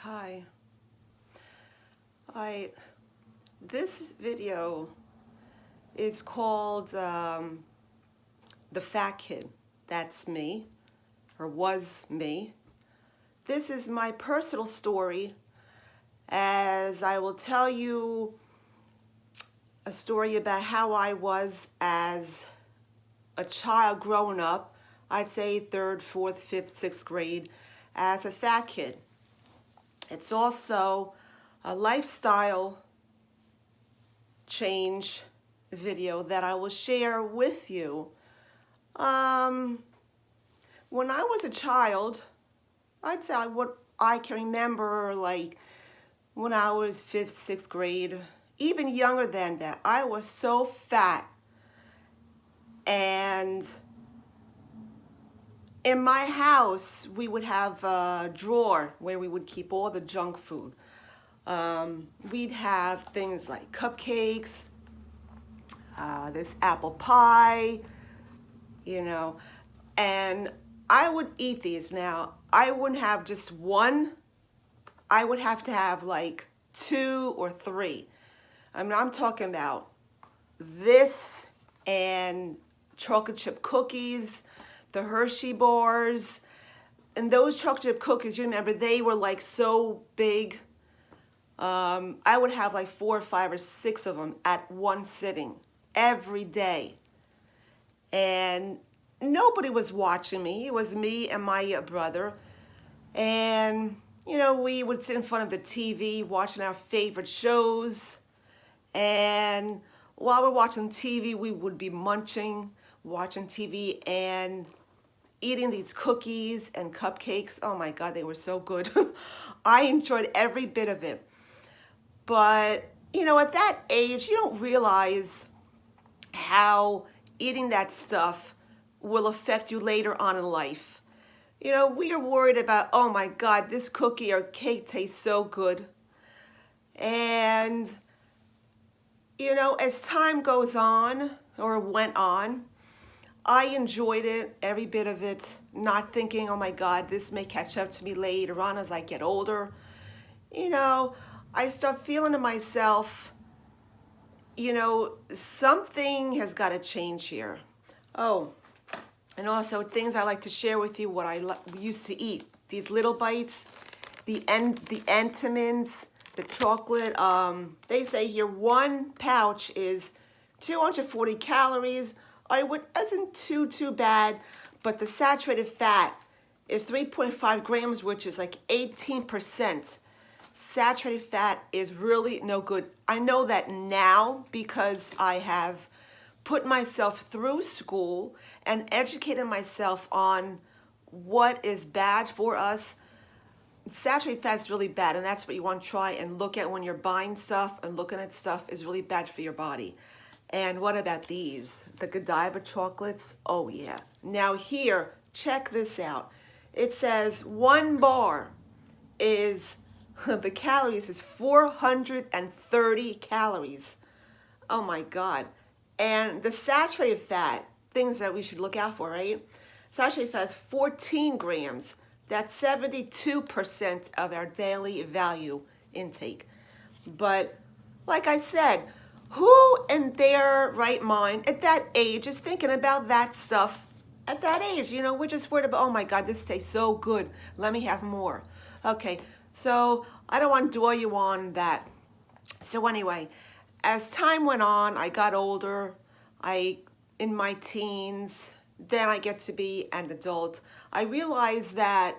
Hi. This video is called The Fat Kid. That's me, or was me. This is my personal story, as I will tell you a story about how I was as a child growing up. I'd say third, fourth, fifth, sixth grade as a fat kid. It's also a lifestyle change video that I will share with you. When I was a child, I'd say what I can remember, like when I was fifth, sixth grade, even younger than that, I was so fat. And in my house, we would have a drawer where we would keep all the junk food. We'd have things like cupcakes, this apple pie, and I would eat these. Now, I wouldn't have just one, I would have to have like 2 or 3. I mean, I'm talking about this and chocolate chip cookies, the Hershey bars, and those chocolate chip cookies, you remember, they were like so big. I would have like 4 or 5 or 6 of them at one sitting every day. And nobody was watching me. It was me and my brother. And, we would sit in front of the TV watching our favorite shows. And while we're watching TV, we would be munching, watching TV, and eating these cookies and cupcakes. Oh my God, they were so good. I enjoyed every bit of it. But, at that age, you don't realize how eating that stuff will affect you later on in life. We are worried about, oh my God, this cookie or cake tastes so good. And, as time goes on, or went on, I enjoyed it, every bit of it, not thinking, oh my God, this may catch up to me later on as I get older. I start feeling to myself, something has got to change here. Oh, and also things I like to share with you, what I used to eat. These little bites, the Entenmann's, the chocolate. They say here 1 pouch is 240 calories. Isn't too bad, but the saturated fat is 3.5 grams, which is like 18%. Saturated fat is really no good. I know that now because I have put myself through school and educated myself on what is bad for us. Saturated fat is really bad, and that's what you want to try and look at when you're buying stuff and looking at stuff is really bad for your body. And what about these? The Godiva chocolates? Oh yeah. Now here, check this out. It says 1 bar is, the calories is 430 calories. Oh my God. And the saturated fat, things that we should look out for, right? Saturated fat is 14 grams. That's 72% of our daily value intake. But like I said, who in their right mind at that age is thinking about that stuff at that age? We're just worried about, oh my God, this tastes so good. Let me have more. Okay, so I don't want to dwell you on that. So anyway, as time went on, I got older. In my teens, then I get to be an adult. I realized that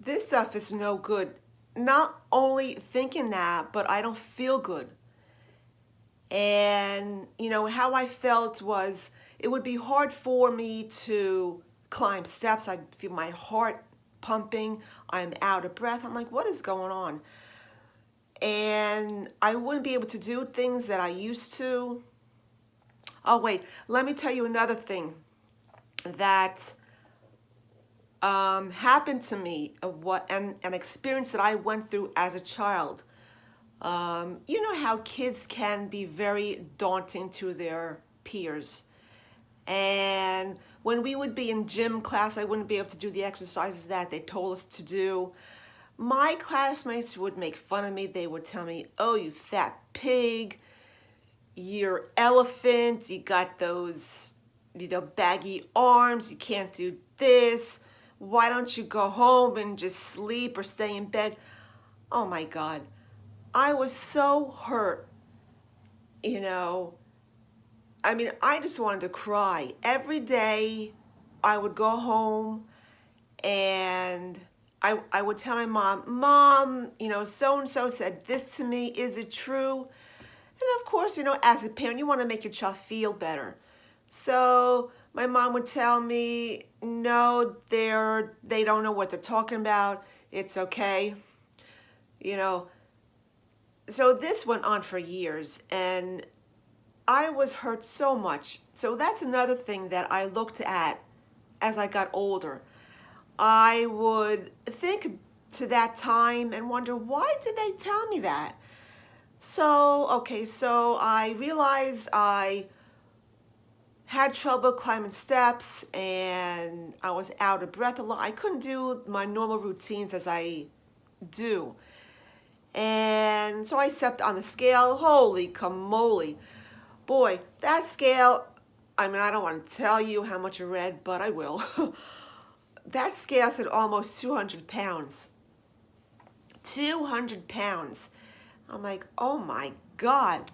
this stuff is no good. Not only thinking that, but I don't feel good. And, how I felt was it would be hard for me to climb steps. I'd feel my heart pumping. I'm out of breath. I'm like, what is going on? And I wouldn't be able to do things that I used to. Oh, wait, let me tell you another thing that happened to me, an experience that I went through as a child. You know how kids can be very daunting to their peers. And when we would be in gym class, I wouldn't be able to do the exercises that they told us to do. my classmates would make fun of me. They would tell me, oh, you fat pig, you're elephant, you got those, baggy arms, you can't do this. Why don't you go home and just sleep or stay in bed? Oh my God. I was so hurt, I just wanted to cry. Every day I would go home and I would tell my Mom, so-and-so said this to me. Is it true? And of course, as a parent, you want to make your child feel better. So my mom would tell me, no, they don't know what they're talking about. It's okay. So this went on for years, and I was hurt so much. So that's another thing that I looked at as I got older. I would think to that time and wonder, why did they tell me that? So I realized I had trouble climbing steps and I was out of breath a lot. I couldn't do my normal routines as I do. And so I stepped on the scale. Holy camoly. Boy, that scale, I don't want to tell you how much I read, but I will. That scale said almost 200 pounds. 200 pounds. I'm like, oh my God.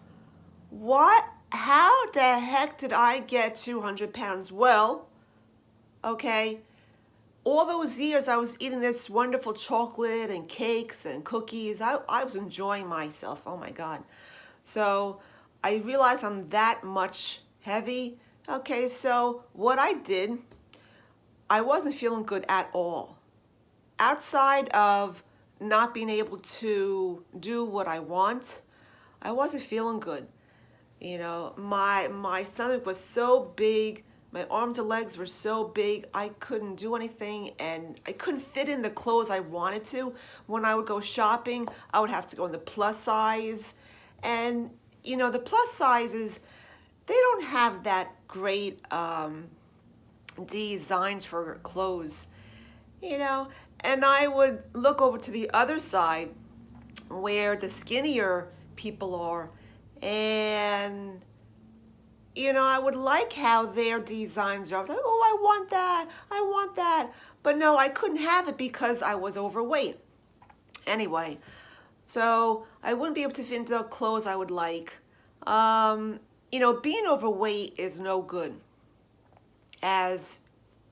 What? How the heck did I get 200 pounds? Well, okay, all those years I was eating this wonderful chocolate and cakes and cookies. I was enjoying myself. Oh my God. So I realized I'm that much heavy. Okay, so what I did, I wasn't feeling good at all. Outside of not being able to do what I want, I wasn't feeling good. My stomach was so big, my arms and legs were so big, I couldn't do anything, and I couldn't fit in the clothes I wanted to. When I would go shopping, I would have to go in the plus size. And, the plus sizes, they don't have that great designs for clothes, And I would look over to the other side where the skinnier people are, and I would like how their designs are. I was like, oh, I want that. But no, I couldn't have it because I was overweight. Anyway, so I wouldn't be able to fit into the clothes I would like. Being overweight is no good. As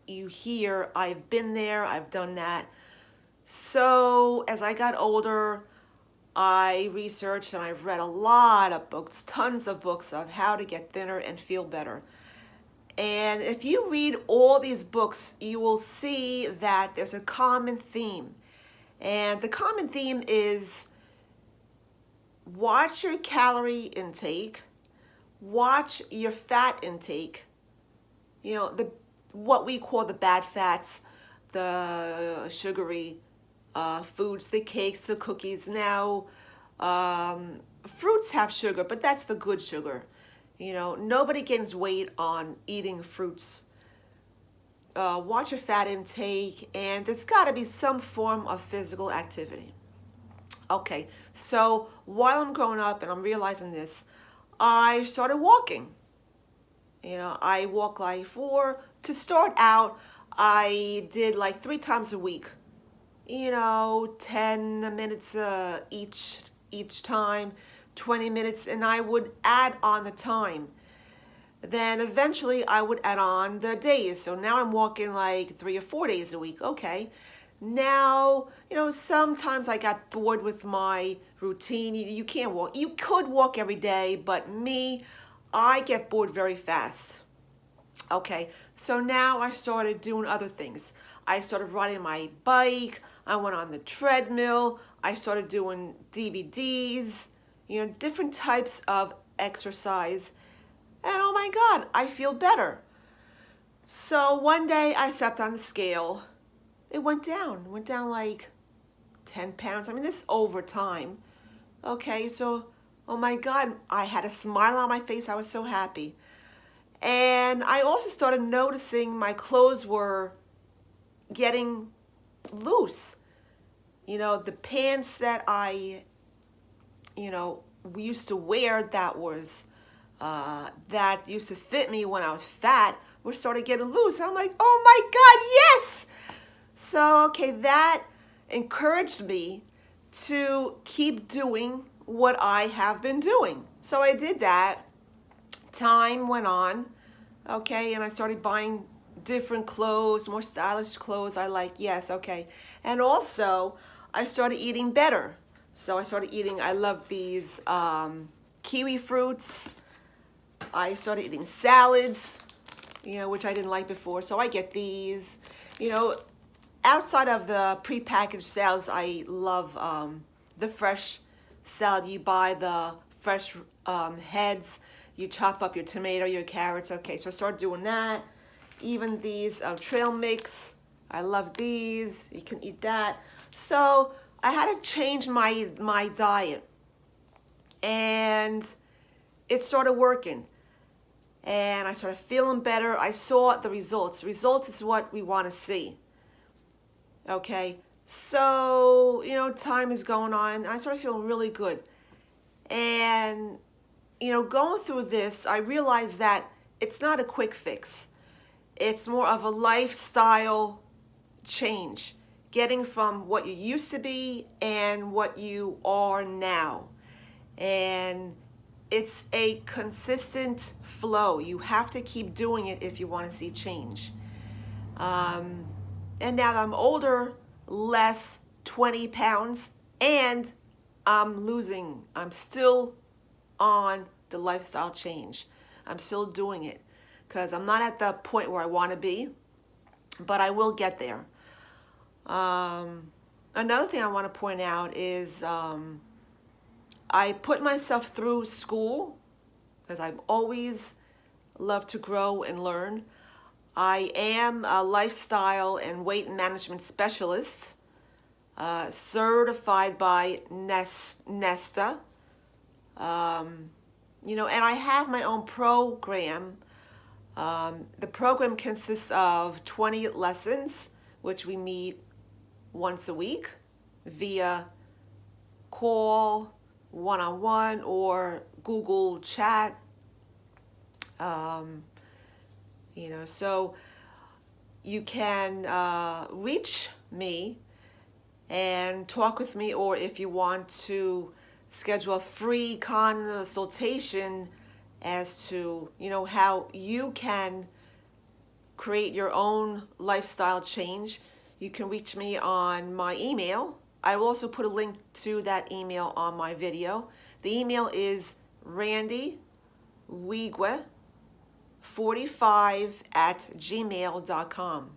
you hear, I've been there, I've done that. So as I got older, I researched and I've read a lot of books, tons of books of how to get thinner and feel better. And if you read all these books, you will see that there's a common theme. And the common theme is watch your calorie intake, watch your fat intake, what we call the bad fats, the sugary foods, the cakes, the cookies. Now, fruits have sugar, but that's the good sugar. Nobody gains weight on eating fruits. Watch your fat intake, and there's got to be some form of physical activity. Okay, so while I'm growing up and I'm realizing this, I started walking. I walk to start out, I did 3 times a week. 10 minutes each time, 20 minutes, and I would add on the time. Then eventually I would add on the days. So now I'm walking 3 or 4 days a week. Okay. Now, sometimes I got bored with my routine. You can't walk. You could walk every day, but me, I get bored very fast. Okay, so now I started doing other things. I started riding my bike. I went on the treadmill. I started doing DVDs, different types of exercise. And oh my God, I feel better. So one day I stepped on the scale. It went down 10 pounds. This is over time. Okay, so, oh my God, I had a smile on my face. I was so happy. And I also started noticing my clothes were getting loose. You know, the pants that I, we used to wear that used to fit me when I was fat were started getting loose. I'm like, oh my God, yes! So, okay, that encouraged me to keep doing what I have been doing. So I did that. Time went on, okay, and I started buying different clothes, more stylish clothes. I like, yes, okay. And also, I started eating better. So I love these kiwi fruits. I started eating salads, which I didn't like before. So I get these, outside of the prepackaged salads, I love the fresh salad. You buy the fresh heads, you chop up your tomato, your carrots. Okay, so I started doing that. Even these trail mix, I love these. You can eat that. So I had to change my diet, and it started working. And I started feeling better. I saw the results. Results is what we want to see. Okay, so time is going on, and I started feeling really good. And going through this, I realized that it's not a quick fix. It's more of a lifestyle change, getting from what you used to be and what you are now. And it's a consistent flow. You have to keep doing it if you want to see change. And now that I'm older, less 20 pounds, and I'm still on the lifestyle change. I'm still doing it because I'm not at the point where I want to be, but I will get there. Another thing I want to point out is I put myself through school because I've always loved to grow and learn. I am a lifestyle and weight management specialist, certified by Nesta. And I have my own program. The program consists of 20 lessons, which we meet once a week via call, one-on-one, or Google chat. So you can reach me and talk with me, or if you want to schedule a free consultation as to how you can create your own lifestyle change, you can reach me on my email. I will also put a link to that email on my video. The email is randiwiegwe45@gmail.com.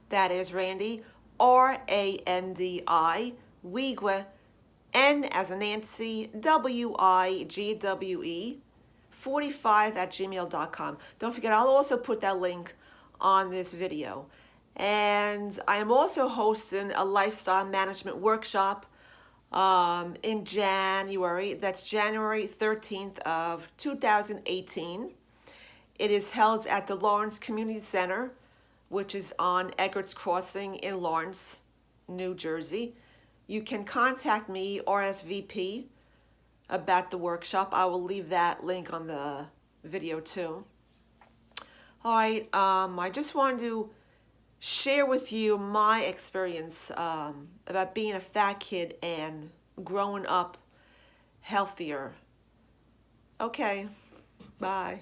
That is Randi, Randi, Wiegwe, N as in Nancy, WIGWE, 45@gmail.com. Don't forget, I'll also put that link on this video. And I am also hosting a lifestyle management workshop in January. That's January 13th of 2018. It is held at the Lawrence Community Center, which is on Eggert's Crossing in Lawrence, New Jersey. You can contact me, RSVP, about the workshop. I will leave that link on the video too. All right, I just wanted to share with you my experience about being a fat kid and growing up healthier. Okay, bye.